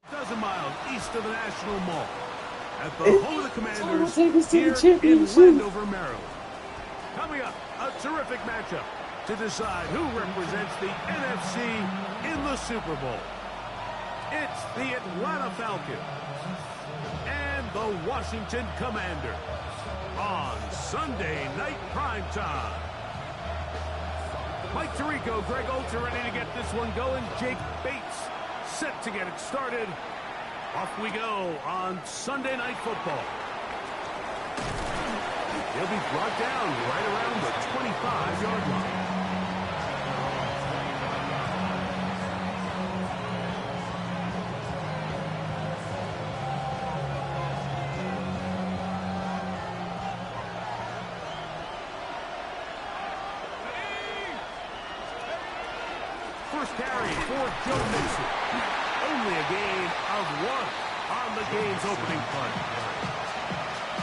Dozen miles east of the National Mall, at the home of the Commanders here in Landover, Maryland. Coming up, a terrific matchup to decide who represents the NFC in the Super Bowl. It's the Atlanta Falcons and the Washington Commanders on Sunday Night Primetime. Mike Tirico, Greg Olter ready to get this one going. Jake Bates set to get it started. Off we go on Sunday Night Football. He'll be brought down right around the 25-yard line. First carry for Joe Mixon. Only a gain of 1 on the game's opening punt.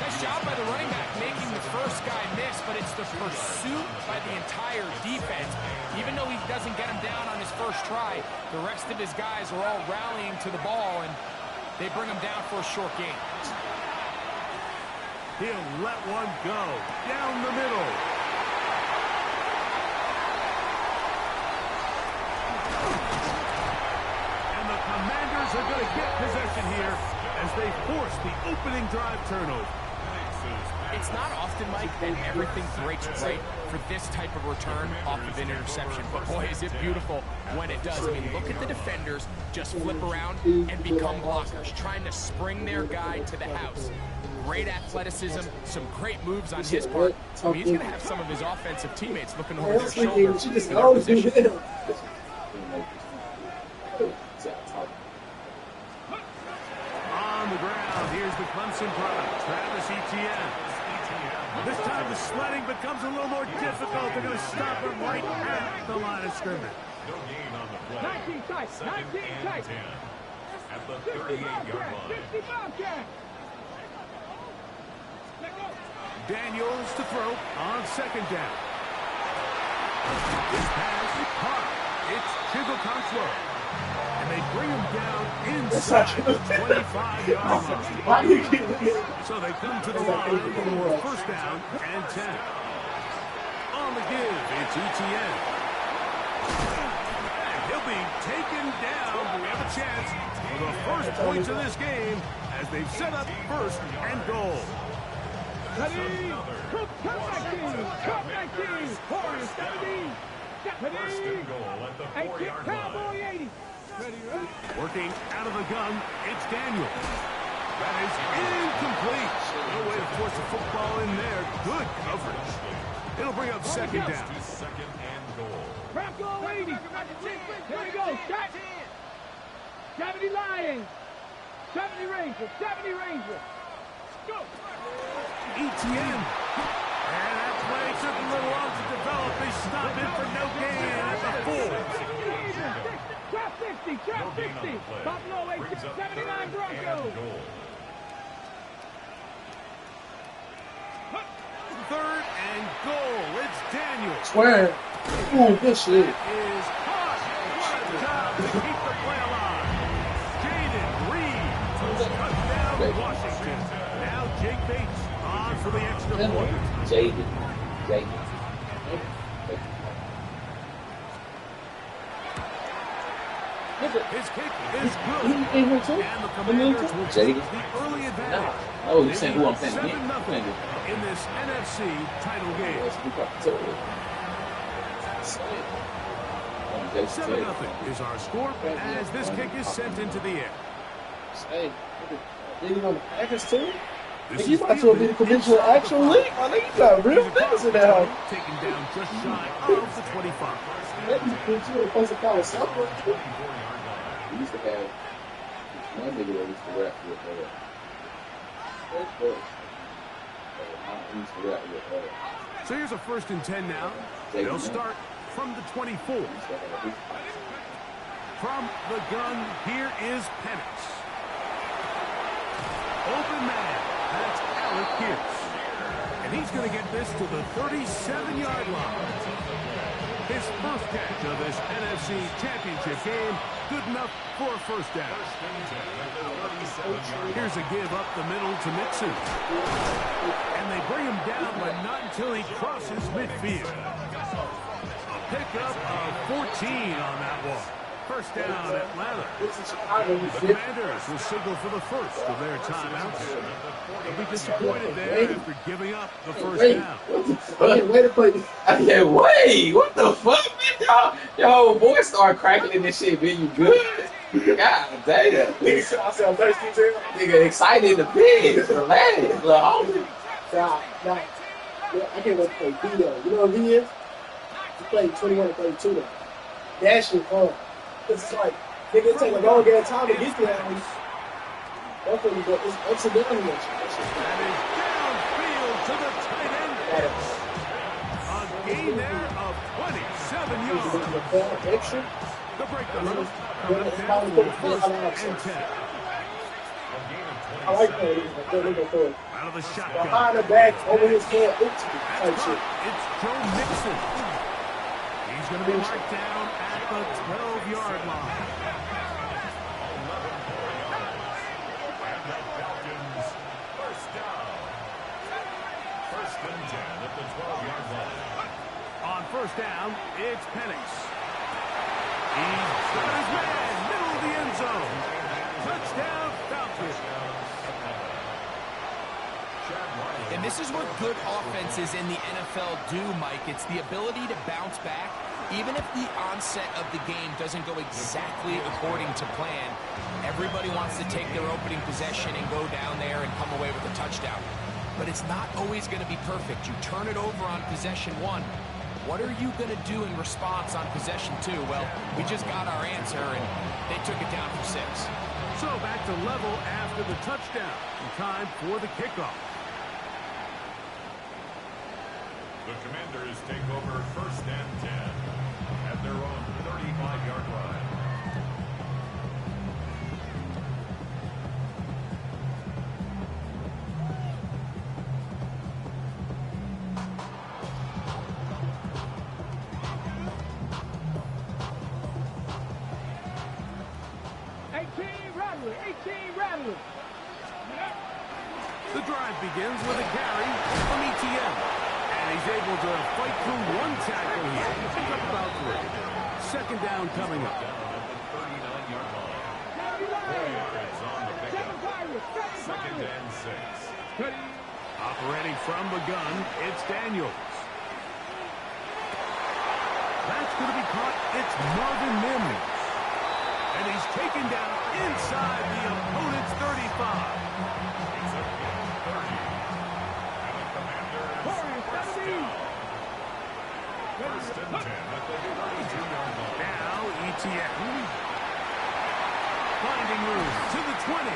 Nice job by the running back making the first guy miss, but it's the pursuit by the entire defense. Even though he doesn't get him down on his first try, the rest of his guys are all rallying to the ball, and they bring him down for a short gain. He'll let one go down the middle. Commanders are going to get possession here as they force the opening drive turnover. It's not often, Mike, that everything breaks right for this type of return off of an interception. But boy, is it beautiful when it does. I mean, look at the defenders just flip around and become blockers, trying to spring their guy to the house. Great athleticism, some great moves on his part. I mean, he's going to have some of his offensive teammates looking over their shoulder for their position. On the ground, here's the Clemson product, Travis Etienne. This time the sledding becomes a little more difficult. They're going to stop him right at the line of scrimmage. No gain on the play. 19 tight, 19 tight. At the 38-yard line. Daniels to throw on second down. This pass is caught. It's Chigokanswa. And they bring him down inside the 25-yard line. So they come to the line for first down and 10. On the give, it's Etienne. And he'll be taken down. We have a chance for the first points of this game as they've set up first and goal. Come 19, come 19, Warriors 17. First and goal at the 4-yard line. 80. Working out of the gun, it's Daniel. That is incomplete. No way to force the football in there. Good coverage. It'll bring up second down. Second and goal. Bronco 80. Here we go. 70 Lions. 70 Rangers. 70 Rangers. Go. Etienne. And that play took a little long to develop. They stopped it for no gain at the 4. Trap 60, trap 60. Buffalo 8, 79 Broncos. Third and goal. It's Daniels. Swear. Ooh, good shit. Is hot. What a job to keep the play alive. Jaden Reed. Touchdown Washington. Now Jake Bates on for the extra point. Jaden. His kick is good. He in here too? And the Commanders will take the early advantage. Oh, you saying who I'm playing? 7-0 in this NFC title game. 7-0 is our score as this kick is sent into the air. Hey, leading on the Packers too? You might as well be the conventional actual league. I think you got real niggas in that house. Taken down just shy of the 25. We used to have one nigga that used to rap with So here's a 1st and 10 now. They'll start from the 24. From the gun, here is Penix. Open man. That's Alec Pierce. And he's going to get this to the 37-yard line. His first catch of this NFC Championship game, good enough for a 1st down. Here's a give up the middle to Mixon. And they bring him down, but not until he crosses midfield. A pickup of 14 on that one. 1st down, Atlanta. The Commanders will signal for the first of their timeouts. They'll be disappointed there after giving up the 1st down. I can't wait. What the fuck, man? Yo, boy, start crackling this shit, man. You good? God damn. Nigga excited in the pig. Relax, little homie. Nah. I can't wait to play B though. You know what he is? He played 21 and 32 though. That shit fun. It's like, nigga, it take a long ass time to get there. That's what you do. It's ups and downs. That is downfield to the tight end. A gain there of 27 yards. Extra. The breakdown coming up now for 1st and 10. I like that. Out of the shotgun. Behind the back, over his head, type shit. It's Joe Mixon. He's going to be marked down at the 12-yard line. Falcons, 1st down. 1st and 10 at the 12-yard line. On 1st down, it's Penix. He's got his man, middle of the end zone. Touchdown, Falcons. And this is what good offenses in the NFL do, Mike. It's the ability to bounce back. Even if the onset of the game doesn't go exactly according to plan, everybody wants to take their opening possession and go down there and come away with a touchdown. But it's not always going to be perfect. You turn it over on possession 1. What are you going to do in response on possession 2? Well, we just got our answer, and they took it down for 6. So back to level after the touchdown. Time for the kickoff. The Commanders take over 1st and 10 at their own 35-yard line. Rattler. The drive begins with a carry from ETN. And he's able to fight through one tackle here. Pick up about 3. 2nd down coming up. Down at the 39-yard line. 4 yards on the pickup. 2nd and 6. Operating from the gun, it's Daniels. That's going to be caught. It's Marvin Mims. And he's taken down inside the opponent's 35. It's a gain of 30. And the Commanders first down. 1st and 10 at the 32-yard line. Now ETN finding room to the 20.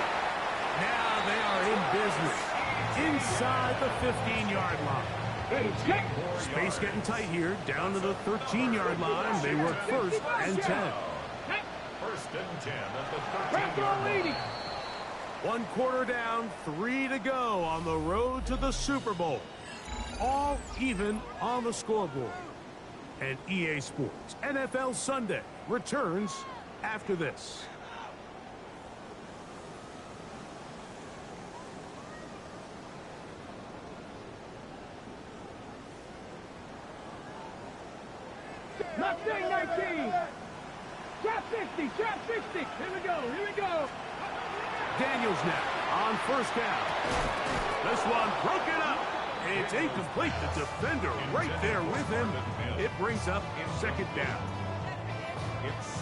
Now they are in business inside the 15-yard line. Space getting tight here. Down to the 13-yard line. They work 1st and 10. 1st and 10 at the 13-yard line. 1 quarter down, 3 to go on the road to the Super Bowl. All even on the scoreboard. And EA Sports NFL Sunday returns after this. Mustang 19. Drop 60. Drop 60. Here we go. Here we go. Daniels now on 1st down. This one broken up. It's incomplete. The defender right there with him. It brings up 2nd down.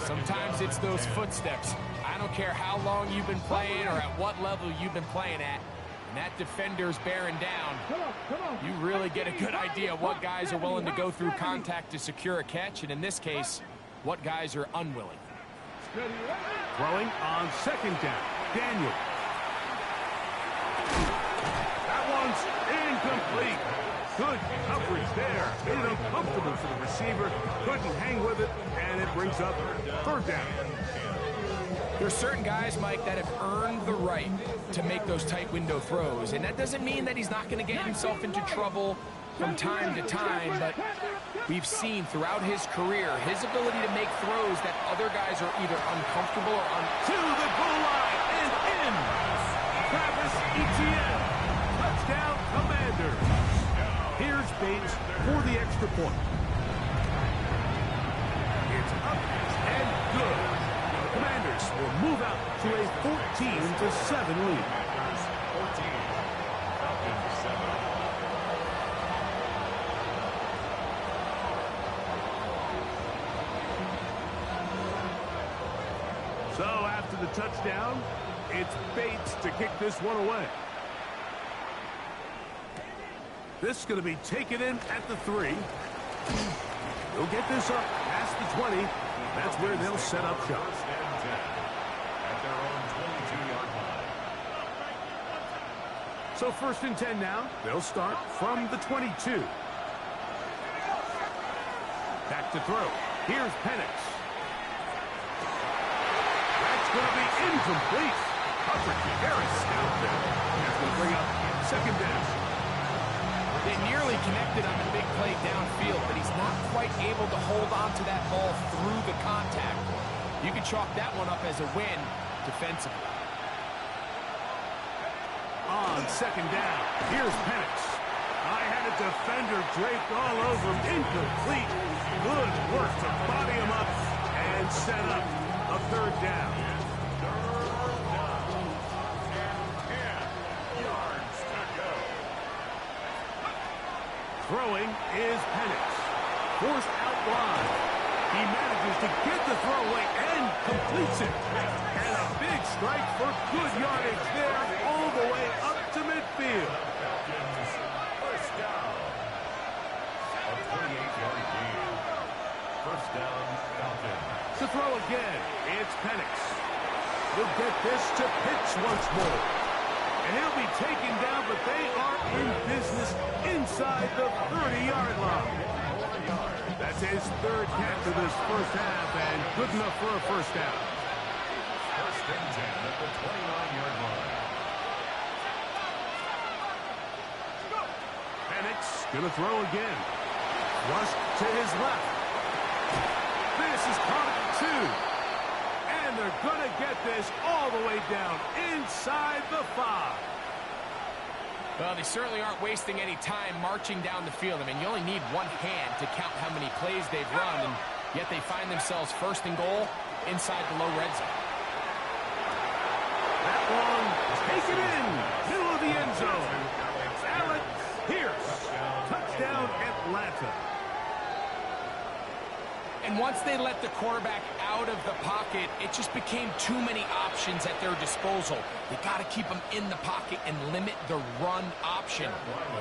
Sometimes it's those footsteps. I don't care how long you've been playing or at what level you've been playing at. And that defender's bearing down. You really get a good idea of what guys are willing to go through contact to secure a catch. And in this case, what guys are unwilling. Throwing on 2nd down. Daniel. That one's Incomplete. Good coverage there. Made it uncomfortable for the receiver. Couldn't hang with it, and it brings up third down. There's certain guys, Mike, that have earned the right to make those tight window throws, and that doesn't mean that he's not going to get himself into trouble from time to time, but we've seen throughout his career his ability to make throws that other guys are either uncomfortable or to the goal line and in. Travis Etienne. Touchdown, Commanders. Here's Bates for the extra point. It's up and good. The Commanders will move out to a 14-7 lead. 14. Falcons 7. So after the touchdown, it's Bates to kick this one away. This is going to be taken in at the 3. He'll get this up past the 20. That's where they'll set up shop. First and 10 at their own 22-yard line. So first and 10 now. They'll start from the 22. Back to throw. Here's Penix. That's going to be incomplete. Coverage very stout there. That's going to bring up second down. They nearly connected on the big play downfield, but he's not quite able to hold on to that ball through the contact. You can chalk that one up as a win defensively. On second down, here's Penix. I had a defender draped all over him. Incomplete. Good work to body him up and set up a third down. Throwing is Penix. Forced out wide. He manages to get the throw away and completes it. And a big strike for good yardage there all the way up to midfield. First down. A 28-yard gain. First down, Falcons. To throw again, it's Penix. He'll get this to Pitts once more. And he'll be taken down, but they are in business inside the 30-yard line. That's his third catch of this first half, and good enough for a first down. First and 10 at the 29-yard line. Penix gonna throw again. Flush to his left. This is caught at 2. And they're gonna get this all the way down inside the 5. Well, they certainly aren't wasting any time marching down the field. I mean, you only need one hand to count how many plays they've run, and yet they find themselves first and goal inside the low red zone. That one taken in, middle of the end zone. Alec Pierce, touchdown Atlanta. And once they let the quarterback out of the pocket, it just became too many options at their disposal. They got to keep him in the pocket and limit the run option.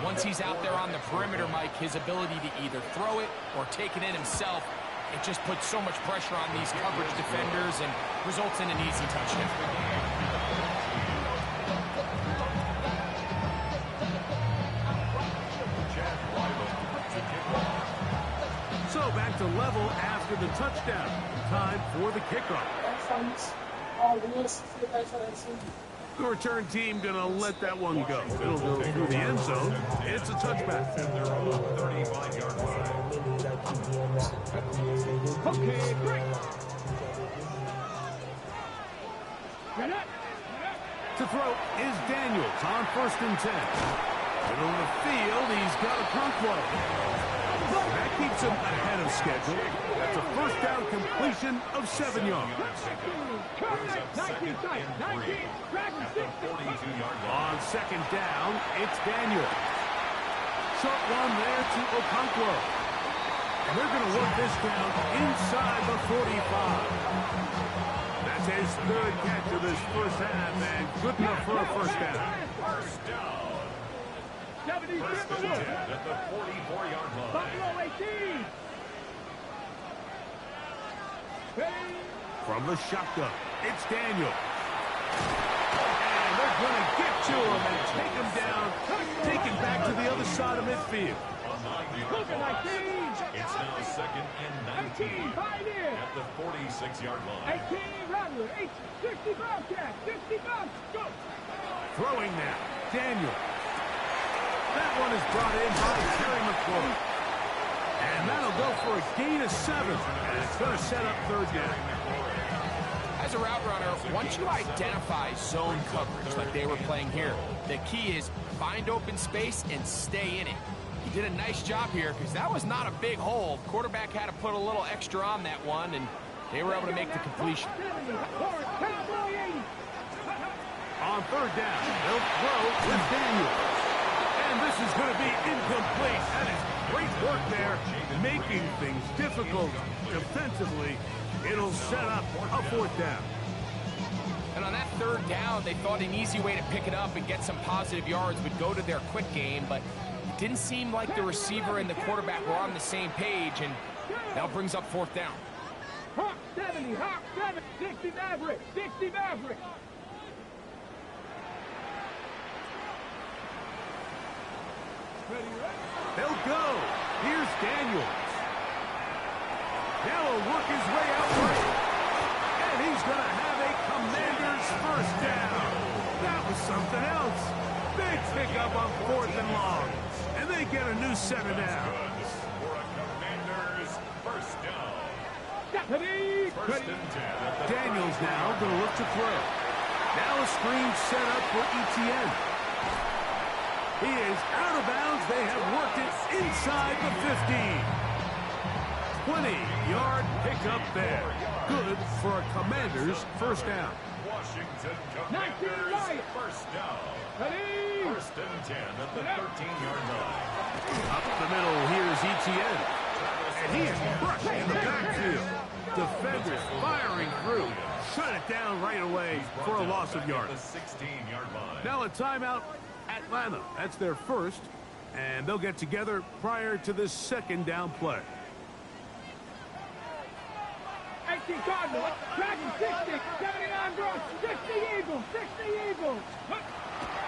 Once he's out there on the perimeter, Mike, his ability to either throw it or take it in himself, it just puts so much pressure on these coverage defenders and results in an easy touchdown. So back to level after the touchdown. Time for the kickoff. The return team gonna let that one go. It'll go through the end zone. It's a touchback. At their own 35-yard line. Okay, break. To throw is Daniels on first and 10. Middle of the field, he's got a Conquo. That keeps him ahead of schedule. That's a first down completion of 7 yards. On second down, it's Daniel. Short one there to Okonkwo. And they're going to work this down inside the 45. That's his third catch of this first half, and good enough for a first down. First down. First and 10 at the 44-yard line. Buffalo 18. From the shotgun, it's Daniel. And they're going to get to him and take him down, take it back to the other side of midfield. Look at 19. It's now second and 19 at the 46-yard line. 18, Rattler, 60 Bobcat, 60 Bobcat, go. Throwing now, Daniel. That one is brought in by Terry McClure. And that'll go for a gain of 7. And it's going to set up third down. As a route runner, once you identify zone coverage like they were playing here, the key is find open space and stay in it. He did a nice job here because that was not a big hole. Quarterback had to put a little extra on that one, and they were able to make the completion. On third down, they'll throw with Daniel. And this is going to be incomplete. That is great work there, making things difficult defensively. It'll set up a fourth down. And on that third down, they thought an easy way to pick it up and get some positive yards would go to their quick game, but it didn't seem like the receiver and the quarterback were on the same page, and that brings up fourth down. Hawk 70, 60 Maverick, 60 Maverick. They'll go. Here's Daniels. Now he'll work his way out right. And he's going to have a Commander's first down. That was something else. Big pickup on fourth and long. And they get a new center down. For a Commander's first down. Ready? First and 10. Daniels now going to look to throw. Now a screen set up for Etienne. He is out of bounds. They have worked it inside the 15. 20-yard pickup there. Good for a Commander's first down. Washington Commanders first down. Ready? First and 10 at the 13-yard line. Up the middle, here's Etienne. And he is crushed in the backfield. Defenders firing through. Shut it down right away for a loss of yards. The 16-yard line. Now a timeout, Atlanta. That's their first. And they'll get together prior to this second down play. 18 Cardinals, Dragon 60, 79 Gross, 60 Eagles, 60 Eagles.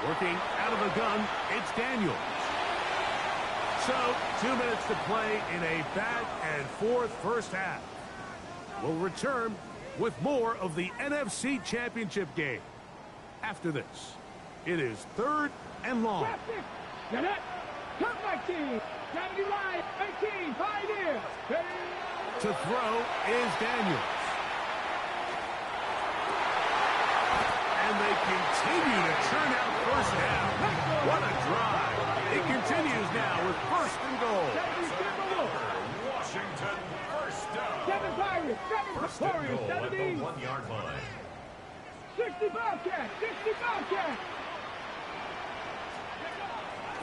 Working out of the gun, it's Daniels. So, 2 minutes to play in a back-and-forth first half. We'll return with more of the NFC Championship game. After this, it is third and long. Traffic, get it, cut 19, 70 right, 18, Pioneer. To throw is Daniels. And they continue to churn out first down. What a drive. It continues now with first and goal. Washington first down. 7 Pirates, 7 First and Victorious, goal at the 17. 1-yard line. 60 Bobcat, 60 Bobcat.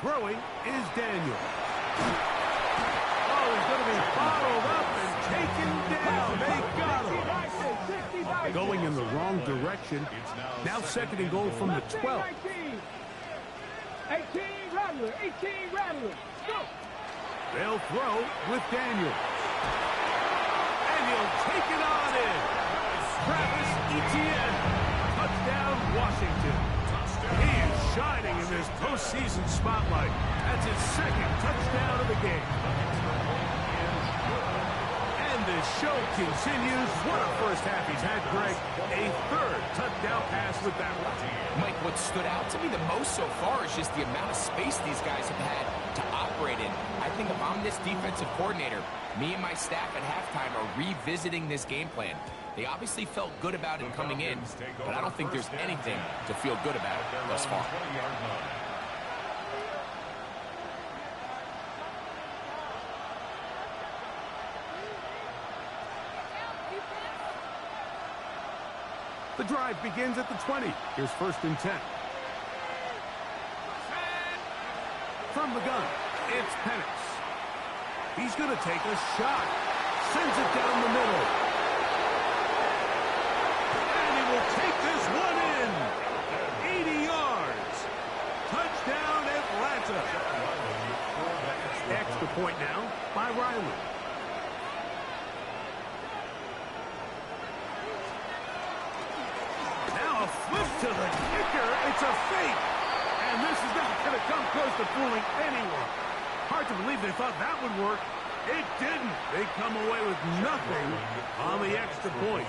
Throwing is Daniels. Oh, he's going to be bottled up and taken down. They got him. Going in the wrong direction. Now second and goal from the 12. 18 Rattler, 18 Rattler. Go. They'll throw with Daniels. And he'll take it on in. Travis Etienne. Touchdown, Washington. He is shining in this postseason spotlight. That's his second touchdown of the game. And this show continues. What a first half he's had, Greg. A third touchdown pass with that one. Mike, what stood out to me the most so far is just the amount of space these guys have had to operate in. I think if I'm this defensive coordinator, me and my staff at halftime are revisiting this game plan. They obviously felt good about it coming in, but I don't think there's anything to feel good about thus far. The drive begins at the 20. Here's first and 10. From the gun, it's Penix. He's going to take a shot. Sends it down the middle. And he will take this one in. 80 yards. Touchdown, Atlanta. Extra point now by Riley. Now a flip to the kick kicker. It's a fake. And this is not going to come close to fooling anyone. Hard to believe they thought that would work. It didn't. They come away with nothing on the extra point.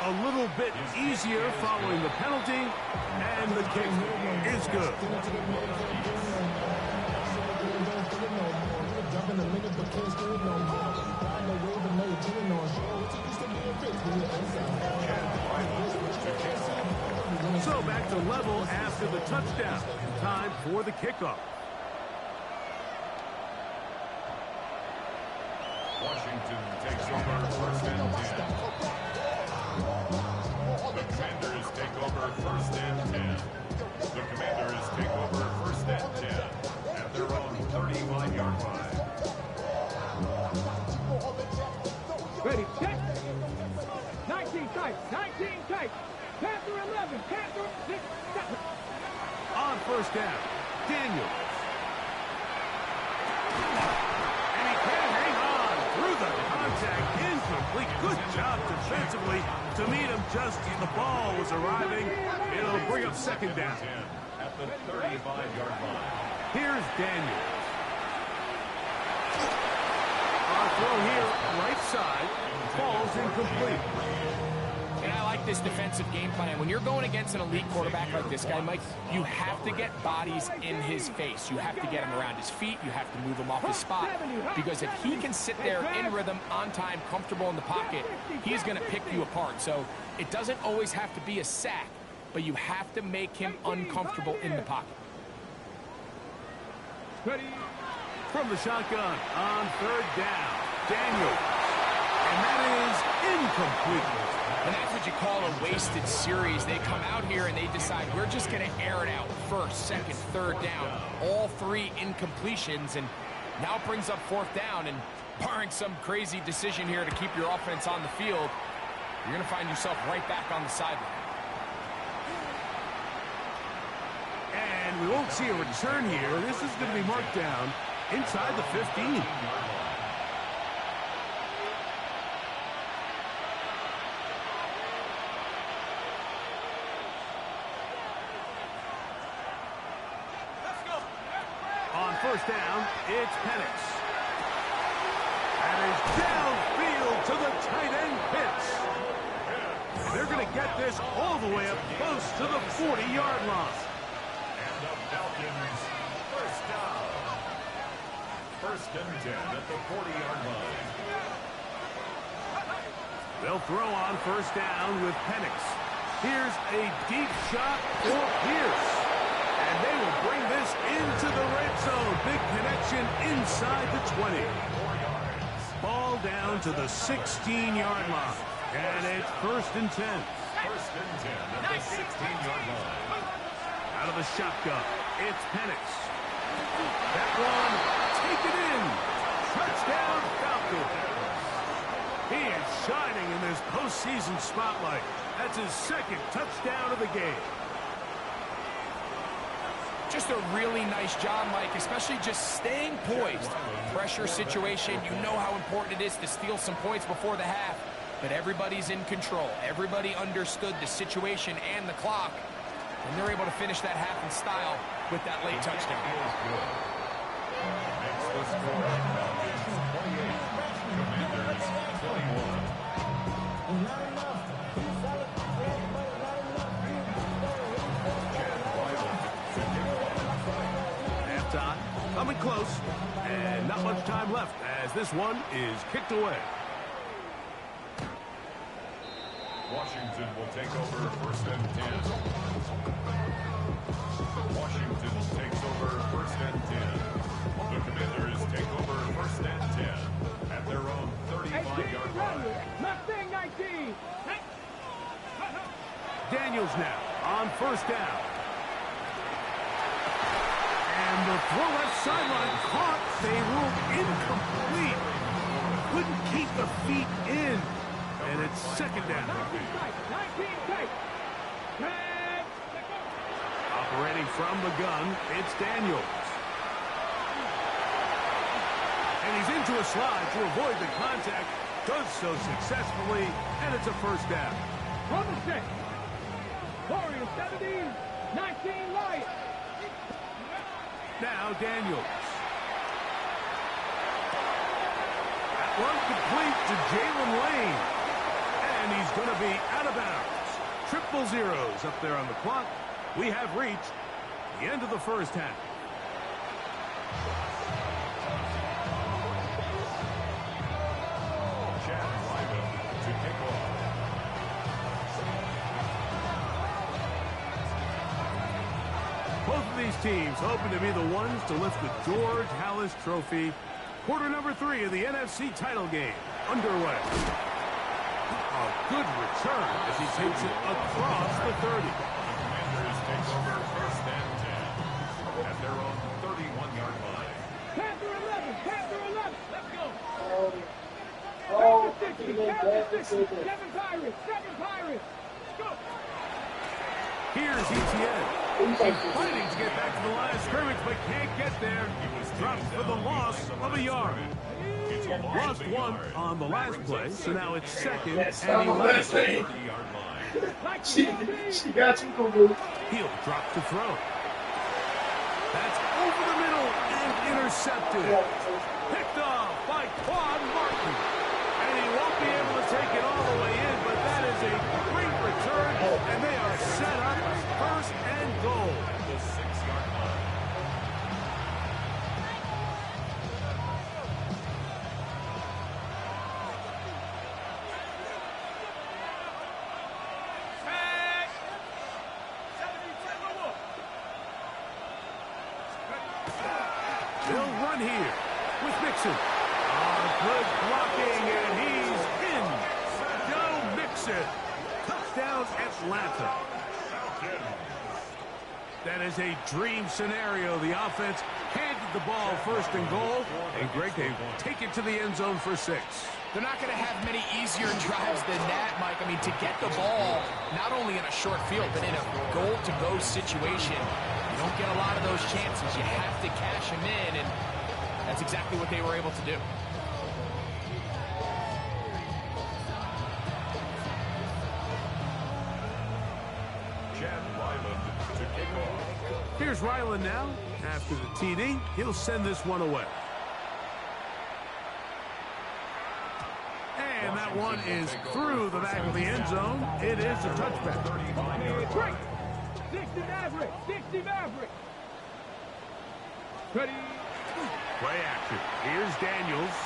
A little bit easier following the penalty, and the kick is good. So back to level after the touchdown. Time for the kickoff. Washington takes over first and 10. The Commanders take over first and 10. The Commanders take over first and 10 at their own 35-yard line. Ready, set. 19 tight, 19 tight. Panther 11, Panther 6, 7. On first down, Daniels. And he can't hang on through the contact. Incomplete. Good job defensively to meet him just as the ball was arriving. It'll bring up second down. At the 35-yard line. Here's Daniels. On throw here, right side, falls incomplete. And I like this defensive game plan. When you're going against an elite quarterback like this guy, Mike, you have to get bodies in his face. You have to get him around his feet. You have to move him off his spot. Because if he can sit there in rhythm, on time, comfortable in the pocket, he's going to pick you apart. So it doesn't always have to be a sack, but you have to make him uncomfortable in the pocket. Ready? From the shotgun on third down, Daniels. And that is incomplete. And that's what you call a wasted series. They come out here and they decide we're just going to air it out first, second, third down. All three incompletions, and now it brings up fourth down. And barring some crazy decision here to keep your offense on the field, you're going to find yourself right back on the sideline. And we won't see a return here. This is going to be marked down inside the 15. On first down, it's Penix. And is downfield to the tight end Pitts. They're going to get this all the way up close to the 40-yard line. And the Falcons, first down. First and 10 at the 40-yard line. They'll throw on first down with Penix. Here's a deep shot for Pierce. And they will bring this into the red zone. Big connection inside the 20. Ball down to the 16-yard line. And it's first and 10. First and 10 at the 16-yard line. Out of the shotgun, it's Penix. That one, taken in. Touchdown, Falcons. He is shining in this postseason spotlight. That's his second touchdown of the game. Just a really nice job, Mike, especially just staying poised. Pressure situation, you know how important it is to steal some points before the half. But everybody's in control. Everybody understood the situation and the clock. And they're able to finish that half in style with that late touchdown. Makes the score Falcons 28, Commanders 21. Coming close, and not much time left as this one is kicked away. Washington will take over first and 10. Washington takes over first and 10. The Commanders take over first and 10 at their own 35-yard line. Mustang 19. Daniels now on first down. And the throw left sideline caught. They ruled incomplete. Couldn't keep the feet in. And it's second down. 19 tight. Operating from the gun, it's Daniels. And he's into a slide to avoid the contact. Does so successfully, and it's a first down. On the check. Warriors 17, 19 Lions. Now Daniels. That one complete to Jalen Lane. And he's going to be out of bounds. Triple zeros up there on the clock. We have reached the end of the first half. To kick off. Both of these teams hoping to be the ones to lift the George Halas Trophy. Quarter number 3 of the NFC title game underway. A good return as he takes it across the 30. Commanders take over first and 10 at their own 31-yard line. Panther 11, Panther 11. Let's go. Oh, 60, Panther 60. 7 Pirates, 7 Pirates. Let's go. Here's ETN. He's fighting to get back to the line of scrimmage, but can't get there. Dropped for the loss of a yard. Lost one on the last play, so now it's second and 11. She got you, Kubu. He'll drop to throw. That's over the middle and intercepted. Picked off by Quan Martin. And he won't be able to take it all the way in, but that is a great return, and they are set up first and goal. The 6-yard line. They'll run here with Mixon. Good blocking, and he's in. Joe Mixon. Touchdown, Atlanta. That is a dream scenario. The offense handed the ball first and goal, and Greg, they take it to the end zone for 6. They're not going to have many easier drives than that, Mike. I mean, to get the ball, not only in a short field, but in a goal-to-go situation, you don't get a lot of those chances. You have to cash them in, and that's exactly what they were able to do. Here's Ryland now. After the TD, he'll send this one away. And that one is through the back of the end zone. It is a touchback. Great. 60 Maverick, 60 Maverick. Ready. Play action. Here's Daniels.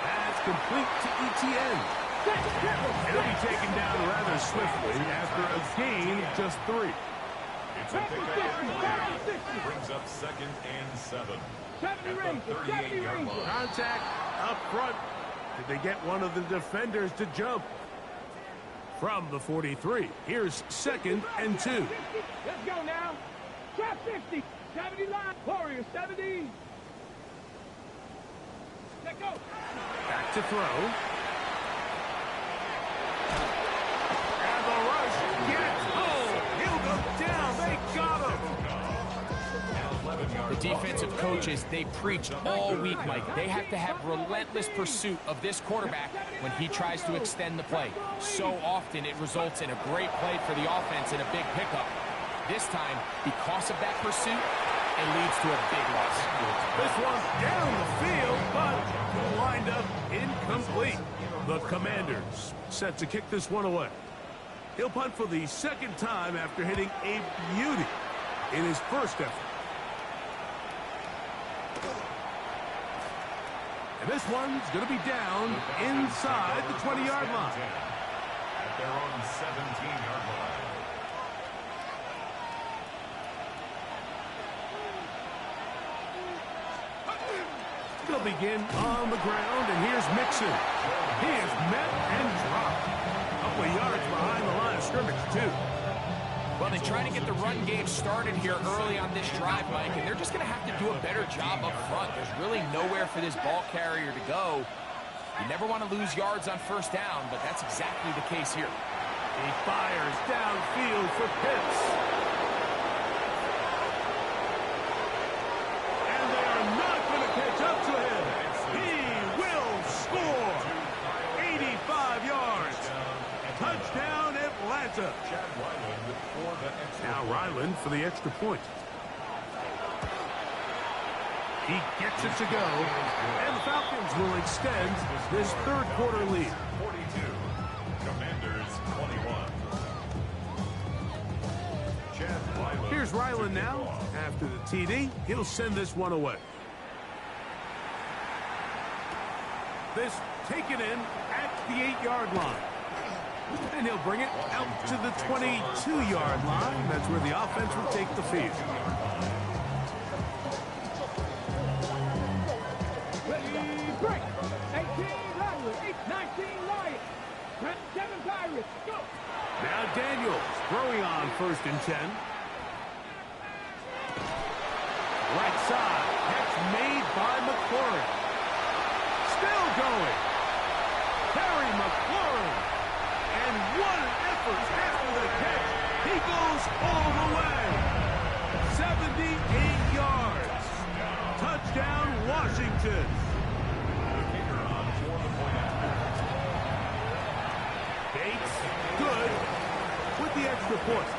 That's complete to ETN. It'll be taken down rather swiftly after a gain of just 3. It's a pickup. Brings up 2nd and 7 at the 38-yard line. Contact up front. Did they get one of the defenders to jump? From the 43, here's 2nd and 2. Let's go now. Trap 50, 70 line. Warriors 70. Let's go. Back to throw. And the rush gets home. He'll go down. They got him. The defensive coaches, they preach all week, Mike. They have to have relentless pursuit of this quarterback when he tries to extend the play. So often it results in a great play for the offense and a big pickup. This time, because of that pursuit, it leads to a big loss. This one's down the field, but lined up incomplete. The Commanders set to kick this one away. He'll punt for the 2nd time after hitting a beauty in his first effort. And this one's going to be down inside the 20-yard line. At their own 17-yard line. They'll begin on the ground, and here's Mixon. He is met and dropped. A couple of yards behind the line of scrimmage, too. Well, they try to get the run game started here early on this drive, Mike, and they're just going to have to do a better job up front. There's really nowhere for this ball carrier to go. You never want to lose yards on first down, but that's exactly the case here. He fires downfield for Pitts. And they are not going to catch up to him. He will score. 85 yards. for the extra point. He gets it to go, and the Falcons will extend this third quarter lead. 42, Commanders 21. Chad Ryland. Here's Ryland now. After the TD, he'll send this one away. This taken in at the 8-yard line. And he'll bring it out to the 22-yard line. That's where the offense will take the field. Ready, break. 18 Lions, 19 Lions. 7 Pirates, go. Now Daniels throwing on 1st and 10. Right side, catch made by McLaurin. Still going. Terry McLaurin. And what an effort after the catch. He goes all the way. 78 yards. Touchdown, Washington. Bates, good, with the extra point.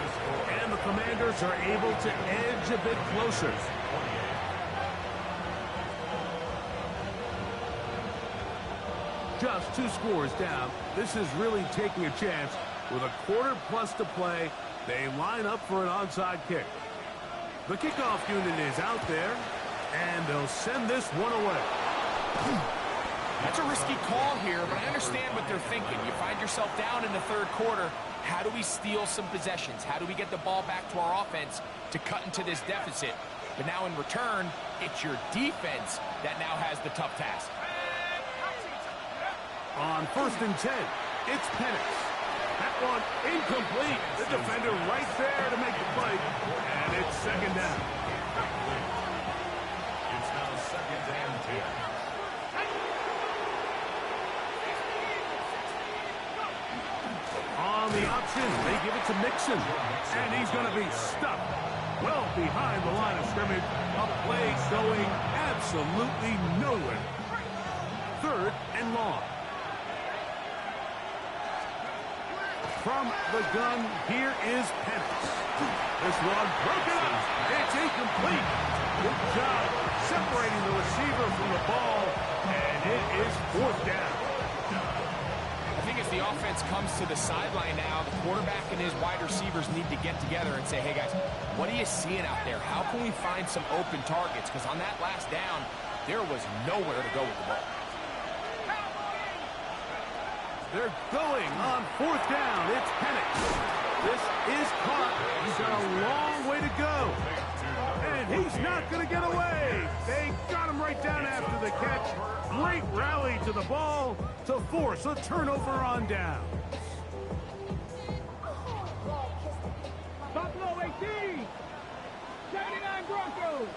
And the Commanders are able to edge a bit closer. Just 2 scores down. This is really taking a chance. With a quarter plus to play, they line up for an onside kick. The kickoff unit is out there, and they'll send this one away. That's a risky call here, but I understand what they're thinking. You find yourself down in the third quarter. How do we steal some possessions? How do we get the ball back to our offense to cut into this deficit? But now in return, it's your defense that now has the tough task. On 1st and 10, it's Penix. That one incomplete. The defender right there to make the play, and it's 2nd down. It's now 2nd and 10. On the option, they give it to Mixon, and he's going to be stuck well behind the line of scrimmage. A play going absolutely nowhere. 3rd and long. From the gun, here is Penix. This one broken up. It's incomplete. Good job separating the receiver from the ball, and it is 4th down. I think as the offense comes to the sideline now, the quarterback and his wide receivers need to get together and say, hey guys, what are you seeing out there? How can we find some open targets? Because on that last down, there was nowhere to go with the ball. They're going on 4th down. It's Penix. This is caught. He's got a long way to go. And he's not going to get away. They got him right down after the catch. Great rally to the ball to force a turnover on down. Buffalo 18. 79 Broncos.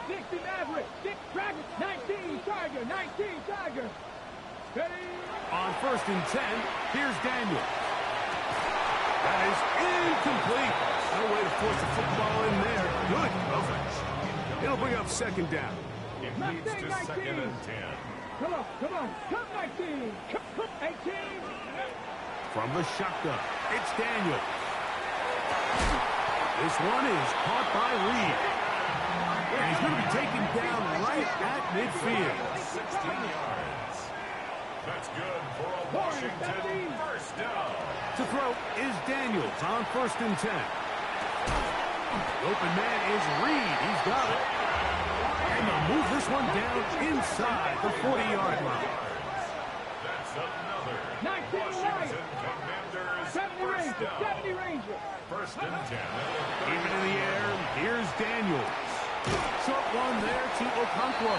60 Maverick. 6 Dragons. 19 Tiger. 19 Tiger. Ready. On 1st and 10, here's Daniel. That is incomplete. No way to force the football in there. Good coverage. It'll bring up 2nd down. It leads to 2nd and 10. Come on, come on. Come 19. Come 18. From the shotgun, it's Daniel. This one is caught by Reed. And he's going to be taken down right at midfield. 16 yards. That's good for a Washington 1st down. To throw is Daniels on 1st and 10. The open man is Reed. He's got it. And they'll move this one down inside the 40-yard line. That's another 19 Washington Commanders 70 1st Rangers. down. 70 Rangers. 1st and 10. Keep it in the air. Here's Daniels. Short one there to Okonkwo.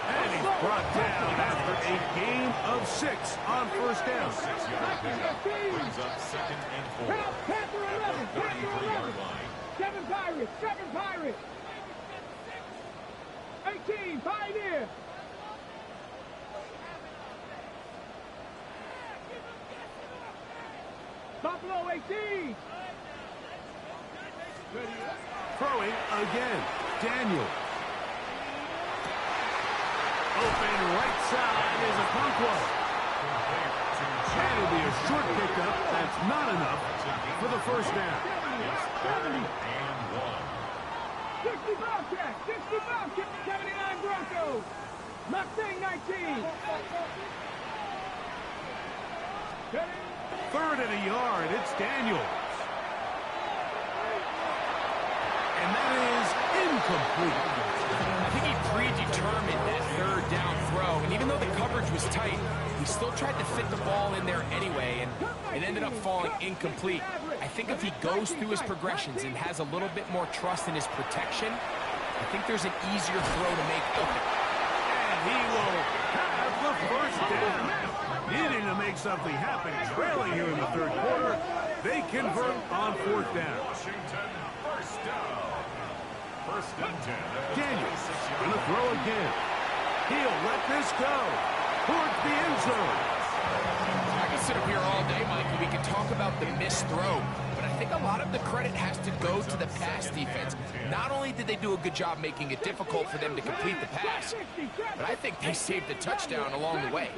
And he's brought down after a gain of 6 on 1st down. 6-yard pickup brings up 2nd and 4. Panther 11. Panther 11. 7 Pirates. 7 Pirates. 18 Pioneer. Buffalo 18. Throwing again. Daniel. Open right side is Okonkwo. That'll be a short pickup. That's not enough for the first down. It's 3rd and 1. 60 Bobcats, 60 Bobcats, 79 Broncos. Mustang 19. 3rd and a yard. It's Daniels. And that is incomplete. I think he predetermined that 3rd down throw, and even though the coverage was tight, he still tried to fit the ball in there anyway, and it ended up falling incomplete. I think if he goes through his progressions and has a little bit more trust in his protection, I think there's an easier throw to make open. And he will have the first down. Needing to make something happen, trailing here in the 3rd quarter. They convert on 4th down. Washington, first down. 1st and 10. Daniels going to throw again. He'll let this go towards the end zone. I can sit up here all day, Mike, and we can talk about the missed throw, but I think a lot of the credit has to go to the pass defense. Not only did they do a good job making it difficult for them to complete the pass, but I think they saved the touchdown along the way.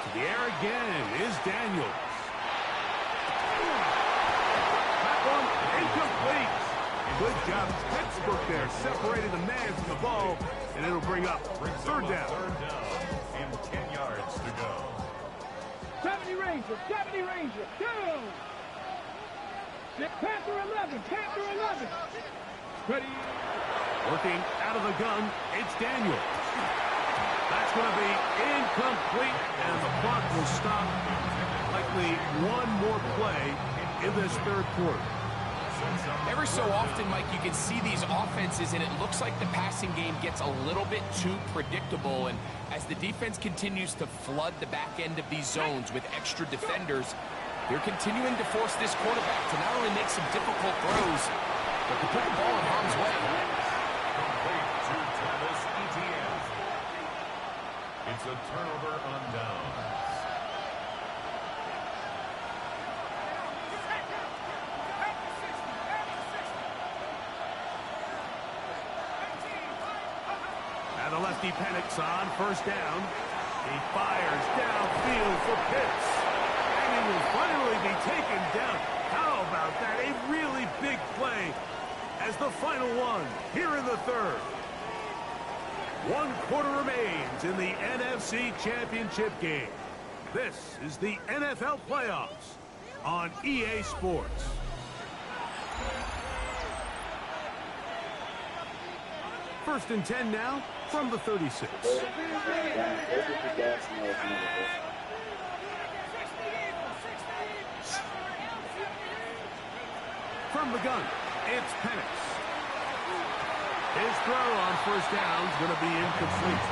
To the air again is Daniels. That one incomplete. Good job, textbook there, separating the man from the ball, and it'll bring up 3rd down. 3rd down and 10 yards to go. 70 Rangers, 70 Rangers, go! Panther 11, Panther 11. Ready. Working out of the gun, it's Daniels. That's going to be incomplete, and the clock will stop. Likely one more play in this 3rd quarter. Every so often, Mike, you can see these offenses, and it looks like the passing game gets a little bit too predictable. And as the defense continues to flood the back end of these zones with extra defenders, they're continuing to force this quarterback to not only make some difficult throws, but to put the ball in harm's way. Complete to Travis Etienne. It's a turnover on downs. The lefty panics on 1st down. He fires downfield for Pitts. And he will finally be taken down. How about that? A really big play as the final one here in the 3rd. 1 quarter remains in the NFC Championship game. This is the NFL playoffs on EA Sports. First and 10 now from the 36. From the gun, it's Penix. His throw on 1st down is going to be incomplete.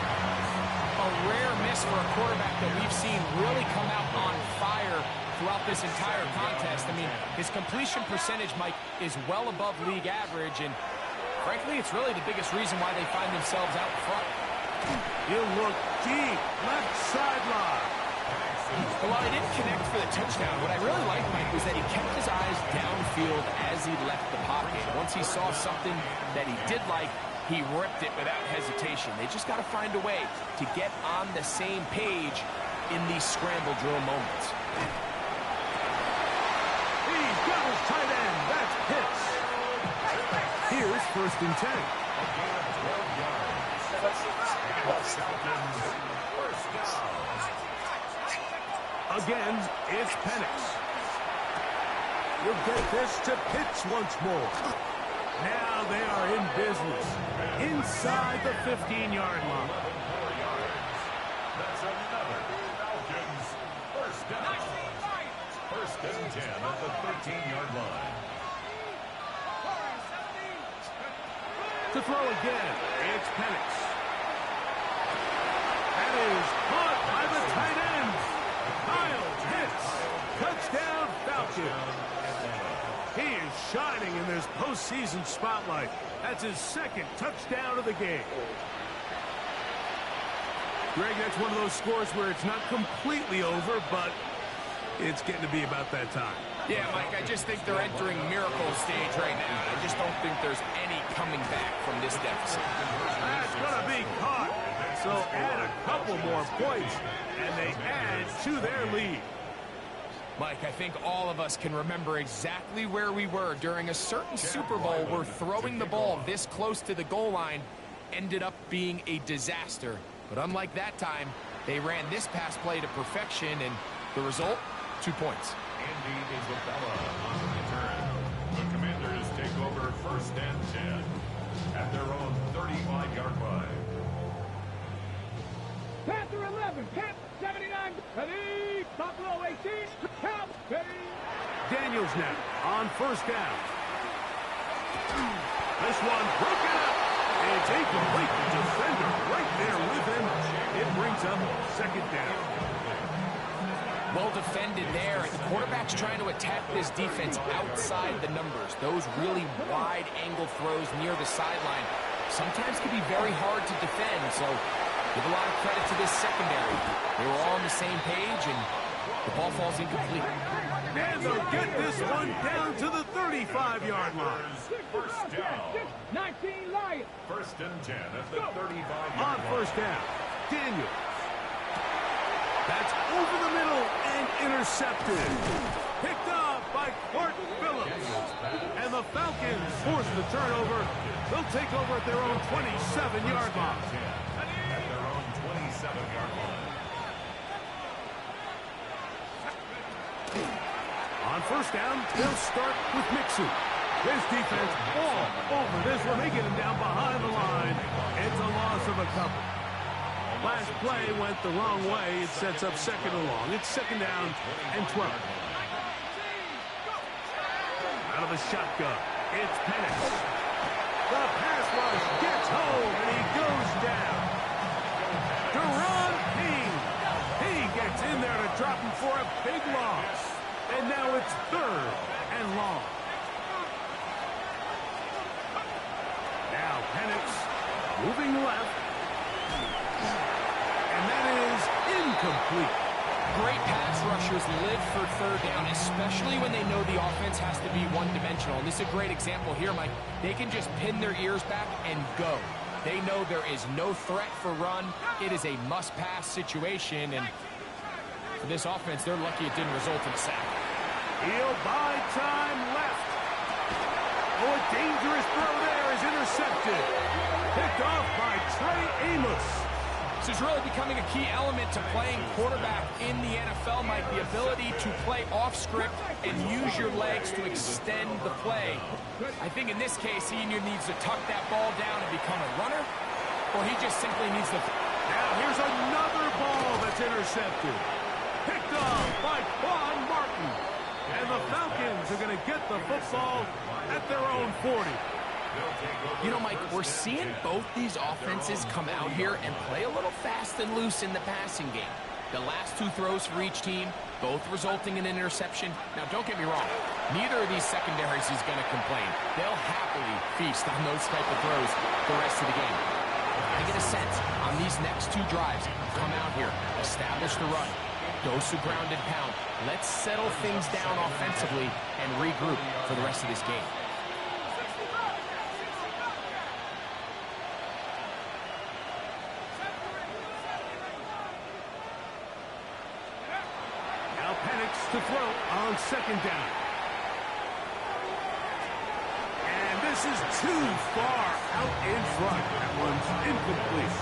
A rare miss for a quarterback that we've seen really come out on fire throughout this entire contest. I mean, his completion percentage, Mike, is well above league average, and frankly, it's really the biggest reason why they find themselves out front. He'll look deep, left sideline. Well, while he didn't connect for the touchdown, what I really liked, Mike, was that he kept his eyes downfield as he left the pocket. Once he saw something that he did like, he ripped it without hesitation. They just got to find a way to get on the same page in these scramble drill moments. He's got his tight end. That's Pitts. Here's 1st and 10. A gain of 12 yards. Falcons, 1st down. Again, it's Penix. We'll get this to Pitts once more. Now they are in business inside the 15-yard line. That's another Falcons 1st down. 1st and 10 at the 13-yard line. To throw again, it's Penix. That is caught by the tight end. Kyle Pitts. Touchdown, Falcons. He is shining in this postseason spotlight. That's his 2nd touchdown of the game. Greg, that's one of those scores where it's not completely over, but it's getting to be about that time. Yeah, Mike, I just think they're entering miracle stage right now. I just don't think there's any coming back from this deficit. That's going to be caught. So add a couple more points, and they add to their lead. Mike, I think all of us can remember exactly where we were during a certain Super Bowl where throwing the ball this close to the goal line ended up being a disaster. But unlike that time, they ran this pass play to perfection, and the result, 2 points. Andy Isabella on the return. The Commanders take over 1st and 10 at their own 35-yard line. Panther 11, Panther 79, ready, Buffalo 18, count, ready. Daniels now on 1st down. This one broken up. It's incomplete. The defender right there with him. It brings up 2nd down. Well defended there. The quarterback's trying to attack this defense outside the numbers. Those really wide angle throws near the sideline sometimes can be very hard to defend. So give a lot of credit to this secondary. They were all on the same page, and the ball falls incomplete. And they'll get this one down to the 35-yard line. 1st down. 19 Lions. 1st and 10 at the 35-yard On line. 1st down, Daniels. That's over the middle and intercepted. Picked up by Clark Phillips. And the Falcons force the turnover. They'll take over at their own 27-yard line. At their own 27-yard line. On 1st down, they'll start with Mixon. This defense all over this one. They get him down behind the line. It's a loss of a couple. Last play went the wrong way. It sets up 2nd and long. It's 2nd down and 12. Out of the shotgun, it's Penix. The pass rush gets home, and he goes down. Deron King. He gets in there to drop him for a big loss. And now it's 3rd and long. Now Penix moving left. And that is incomplete. Great pass rushers live for 3rd down, especially when they know the offense has to be one-dimensional. And this is a great example here, Mike. They can just pin their ears back and go. They know there is no threat for run. It is a must-pass situation, and for this offense, they're lucky it didn't result in a sack. He'll buy time left. Oh, a dangerous throw there is intercepted. Picked off by Trey Amos. This is really becoming a key element to playing quarterback in the NFL, Mike. The ability to play off script and use your legs to extend the play. I think in this case, he either needs to tuck that ball down and become a runner, or he just simply needs to... Now here's another ball that's intercepted. Picked off by Quan Martin. And the Falcons are going to get the football at their own 40. You know, Mike, we're seeing both these offenses come out here and play a little fast and loose in the passing game. The last 2 throws for each team, both resulting in an interception. Now, don't get me wrong. Neither of these secondaries is going to complain. They'll happily feast on those type of throws the rest of the game. I get a sense on these next 2 drives, come out here, establish the run, dose of ground and pound. Let's settle things down offensively and regroup for the rest of this game. Now Penix to throw on 2nd down. And this is too far out in front. That one's incomplete.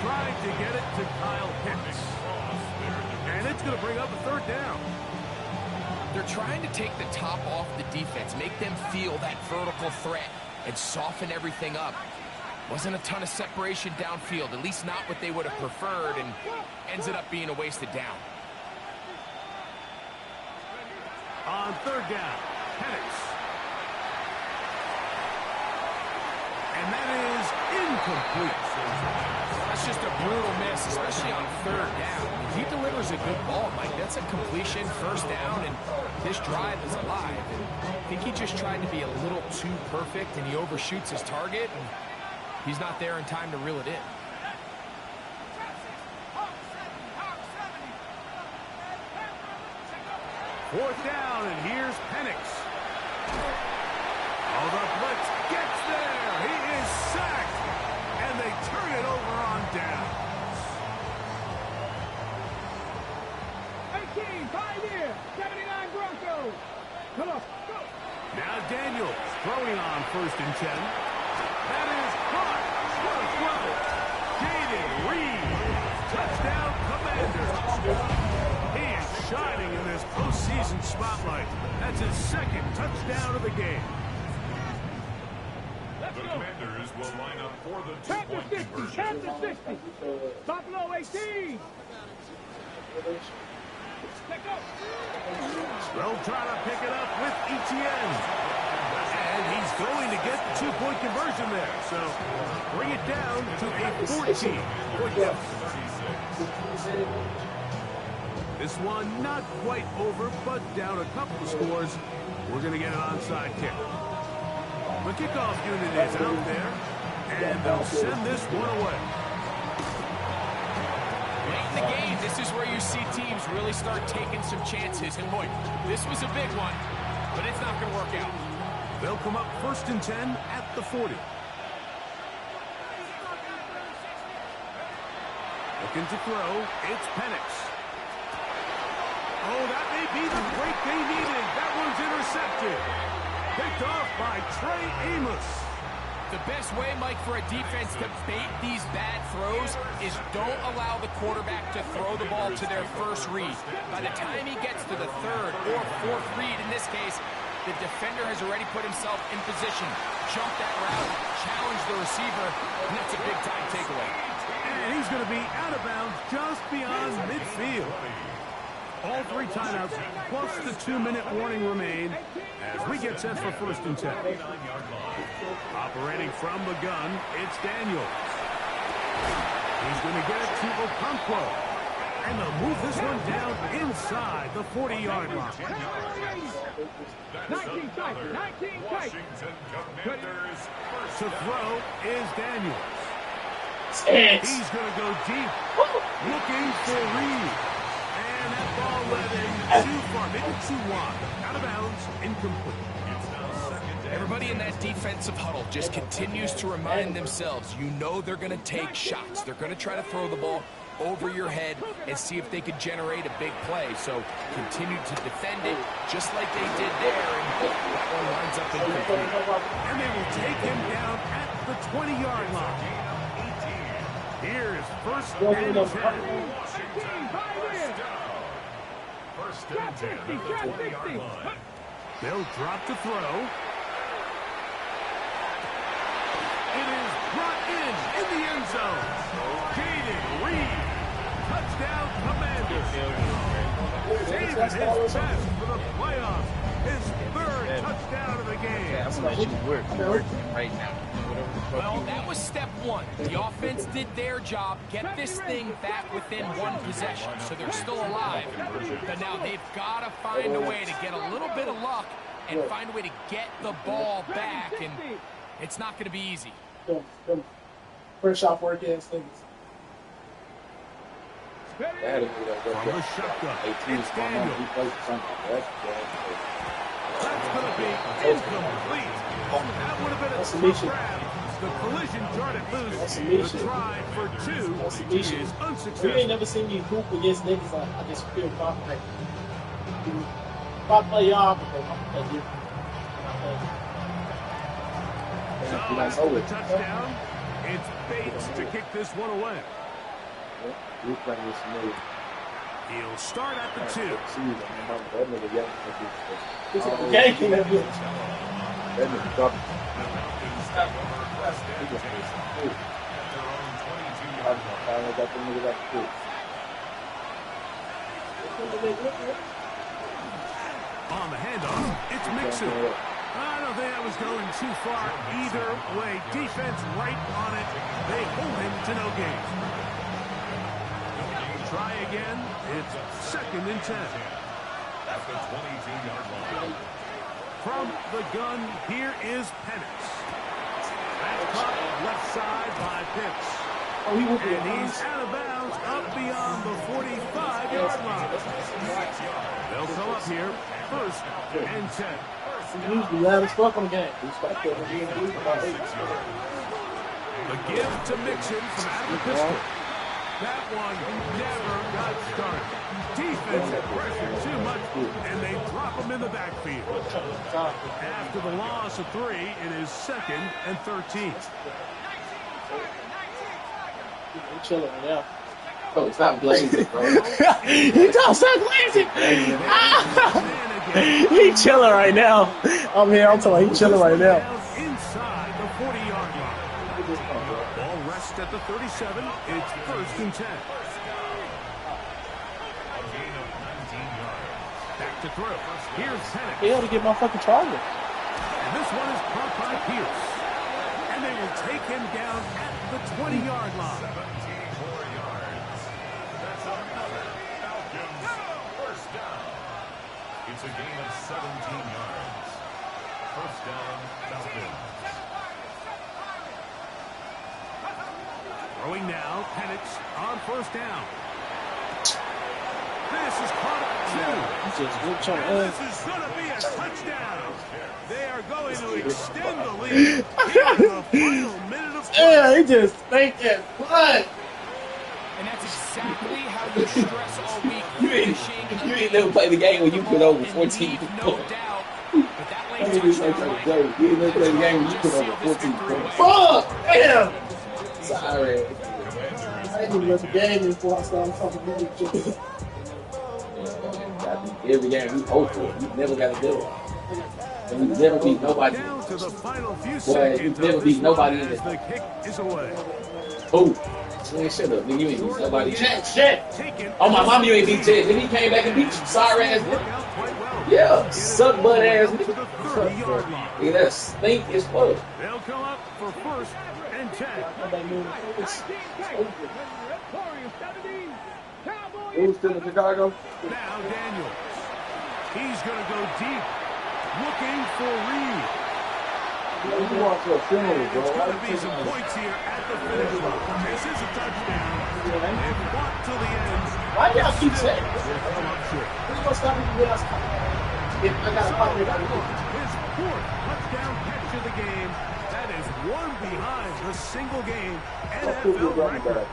Trying to get it to Kyle Pitts. And it's going to bring up a 3rd down. They're trying to take the top off the defense, make them feel that vertical threat, and soften everything up. Wasn't a ton of separation downfield, at least not what they would have preferred, and ends it up being a wasted down. On 3rd down, Penix. And that is incomplete. That's just a brutal miss, especially on 3rd down. If he delivers a good ball, Mike, that's a completion, 1st down, and this drive is alive. And I think he just tried to be a little too perfect, and he overshoots his target, and he's not there in time to reel it in. Fourth down, and here's Penix. Oh, the blitz gets there. He is sacked, and they turn it over on down. 19, Pioneer, 79 Broncos. Come on, go. Now Daniels throwing on 1st and 10. That is caught. What a throw. Jaden Reed. Touchdown, Commanders. He is shining in this postseason spotlight. That's his 2nd touchdown of the game. The Commanders will line up for the Tap to two-point 60, conversion. tap to 60. Buffalo 18. Let go. They'll try to pick it up with Etienne. And he's going to get the 2-point conversion there. So bring it down to a 14-point deficit. This one not quite over, but down a couple of scores. We're going to get an onside kick. The kickoff unit is out there, and they'll send this one away. Late in the game, this is where you see teams really start taking some chances. And boy, this was a big one, but it's not going to work out. They'll come up 1st and 10 at the 40. Looking to throw, it's Penix. Oh, that may be the break they needed. That one's intercepted. Picked off by Trey Amos. The best way, Mike, for a defense to bait these bad throws is don't allow the quarterback to throw the ball to their first read. By the time he gets to the 3rd or 4th read, in this case, the defender has already put himself in position, jumped that route, challenged the receiver, and that's a big-time takeaway. And he's going to be out of bounds just beyond midfield. All 3 timeouts plus the 2-minute warning remain as we get set for 1st and 10. Operating from the gun, it's Daniels. He's going to get it to Okonkwo. And they'll move this one down inside the 40-yard line. 19 tight, 19 tight. Washington Commanders first To throw is Daniels. It's He's going to go deep, looking for Reed. And that ball led him too far, maybe too wide. Out of bounds, incomplete. It's now 2nd and Everybody in that defensive huddle just continues to remind themselves, you know they're going to take shots. They're going to try to throw the ball over your head and see if they could generate a big play. So continue to defend it just like they did there. And that one winds up incomplete. And they will take him down at the 20-yard line. Here's 1st and 10. First Drop and 10 at 60, the drop 20-yard 60. line. They'll drop to throw. It is brought in the end zone. Jaden Reed. Touchdown, Commanders. Saving his best for the playoffs. His 3rd touchdown of the game. Right now. Well, that was step 1. The offense did their job, get this thing back within 1 possession, so they're still alive. But now they've got to find a way to get a little bit of luck and find a way to get the ball back, and it's not going to be easy. fresh off work ass things. From the shotgun, it's Daniel. That's going to be incomplete. That would have been a tough grab. The collision jarred loose. The try for 2 is We ain't unsuccessful. never seen you hoop against niggas. I just feel confident. If I play y'all, but I'm play you. So, the touchdown. It's Bates to kick this one away. He'll start at the 2. The game can have you. On the handoff, it's Mixon. I don't think that was going too far either way. Defense right on it. They hold him to no gain. Try again. It's 2nd and 10. At the 22-yard line. From the gun, here is Penix. That's caught left side by Pitts. Oh, he whooped And he's out of bounds up beyond the 45-yard line. They'll come up here, 1st and 10. He's the loudest fuck on the game. The give to Mixon from out of the pistol. That one never got started. Defense pressured too much, and they drop him in the backfield. After the loss of 3, it is 2nd and 13. He's chilling right now. Bro, stop glazing, bro. He don't stop glazing. He chilling right now. I'm here. I'm talking. He chilling right now. Inside the 40-yard line. Ball rests at the 37. It's 1st and 10. Back to throw. Here's Penix. He ought to get my fucking target. And this one is caught by Pierce. And they will take him down at the 20-yard line. 74 yards. That's another Falcons first down. It's a gain of 17 yards. First down, Falcons. Throwing now, Penix on 1st down. This is caught up 2. This is going to be a touchdown. They are going to extend the lead here in the final minute of play. Yeah, he just think that blood. And that's exactly how you stress all week. You ain't never played the game when you put over 14 No points. doubt. But that late You ain't touchdown, never played the game when you put over 14 points. Fuck! Damn! Sorry. I didn't even let the game before I started talking to you. Every game we hope for, we never got to do it. And we never beat nobody. Down to the final few Boy, seconds we of never this beat nobody one in as it. the kick is away. Oh, man, shut up, nigga. You ain't beat nobody. Shit! Taken. Oh, my mom, you ain't beat Ted. Then he came back and beat you. Sorry ass Work nigga. out quite well. Yeah, suck butt ass To the nigga. 30-yard line. Nigga, that stink as fuck. They'll come up for 1st and 10. Who's still in Chicago? Now Daniels. He's going to go deep. Looking for Reed. You want to a funeral, And bro. it's going to be some points here at the finish line. This is a touchdown. They've fought till the end. Why do y'all keep saying this? They've come up short. Who's gonna stop me when I stop? If I got a partner, I can His 4th touchdown catch of the game. That is one behind the single game NFL record.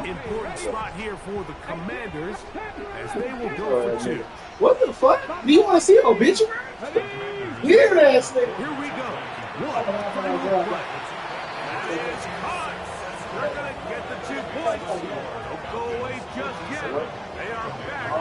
Important spot here for the Commanders as they will go for 2. What the fuck? Do you want to see an obituary? Weird ass thing. Here we go. One final play. That is caught. They're going to get the 2 points. Don't go away just yet. They are back